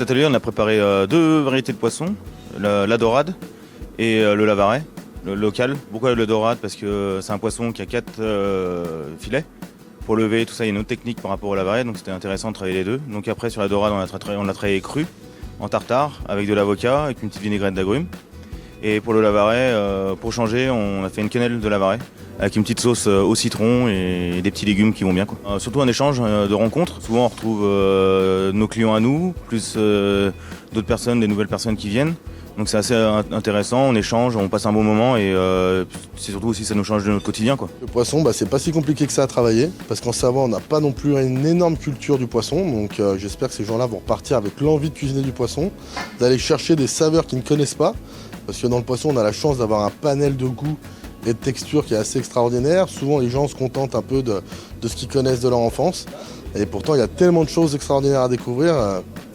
atelier, on a préparé 2 variétés de poissons, la dorade et le lavaret, le local. Pourquoi le dorade? Parce que c'est un poisson qui a 4 filets. Pour lever, tout ça, il y a une autre technique par rapport au lavaret, donc c'était intéressant de travailler les deux. Donc après, sur la dorade, on l'a travaillé cru, en tartare, avec de l'avocat, avec une petite vinaigrette d'agrumes. Et pour le lavaret, pour changer, on a fait une quenelle de lavaret, avec une petite sauce au citron et des petits légumes qui vont bien, quoi. Surtout un échange de rencontres. Souvent, on retrouve nos clients à nous, plus d'autres personnes, des nouvelles personnes qui viennent. Donc c'est assez intéressant, on échange, on passe un bon moment et c'est surtout aussi ça nous change de notre quotidien, quoi. Le poisson, c'est pas si compliqué que ça à travailler parce qu'en Savoie on n'a pas non plus une énorme culture du poisson, donc j'espère que ces gens-là vont repartir avec l'envie de cuisiner du poisson, d'aller chercher des saveurs qu'ils ne connaissent pas, parce que dans le poisson on a la chance d'avoir un panel de goûts et de textures qui est assez extraordinaire. Souvent les gens se contentent un peu de ce qu'ils connaissent de leur enfance et pourtant il y a tellement de choses extraordinaires à découvrir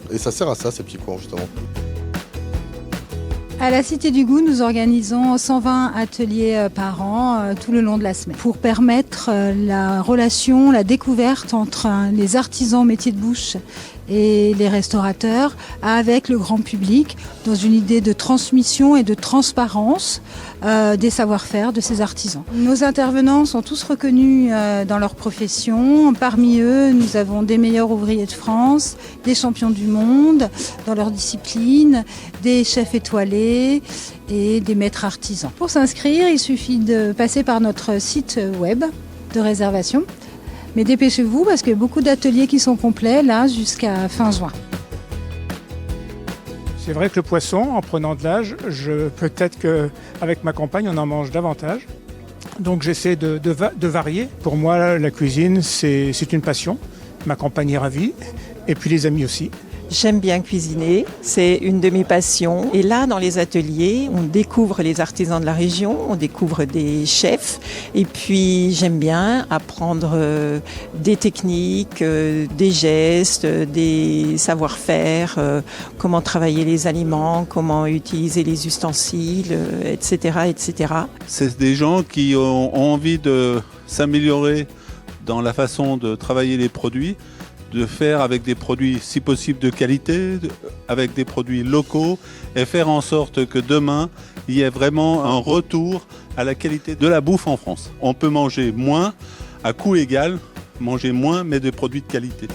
et ça sert à ça ces petits coins justement. À la Cité du Goût, nous organisons 120 ateliers par an tout le long de la semaine pour permettre la relation, la découverte entre les artisans métiers de bouche et les restaurateurs avec le grand public dans une idée de transmission et de transparence des savoir-faire de ces artisans. Nos intervenants sont tous reconnus dans leur profession. Parmi eux, nous avons des meilleurs ouvriers de France, des champions du monde dans leur discipline, des chefs étoilés et des maîtres artisans. Pour s'inscrire, il suffit de passer par notre site web de réservation. Mais dépêchez-vous parce qu'il y a beaucoup d'ateliers qui sont complets là jusqu'à fin juin. C'est vrai que le poisson, en prenant de l'âge, peut-être qu'avec ma compagne, on en mange davantage. Donc j'essaie de varier. Pour moi, la cuisine, c'est une passion. Ma compagne est ravie, et puis les amis aussi. J'aime bien cuisiner, c'est une de mes passions. Et là, dans les ateliers, on découvre les artisans de la région, on découvre des chefs. Et puis, j'aime bien apprendre des techniques, des gestes, des savoir-faire, comment travailler les aliments, comment utiliser les ustensiles, etc., etc. C'est des gens qui ont envie de s'améliorer dans la façon de travailler les produits, de faire avec des produits si possible de qualité, avec des produits locaux et faire en sorte que demain, il y ait vraiment un retour à la qualité de la bouffe en France. On peut manger moins, à coût égal, manger moins mais des produits de qualité.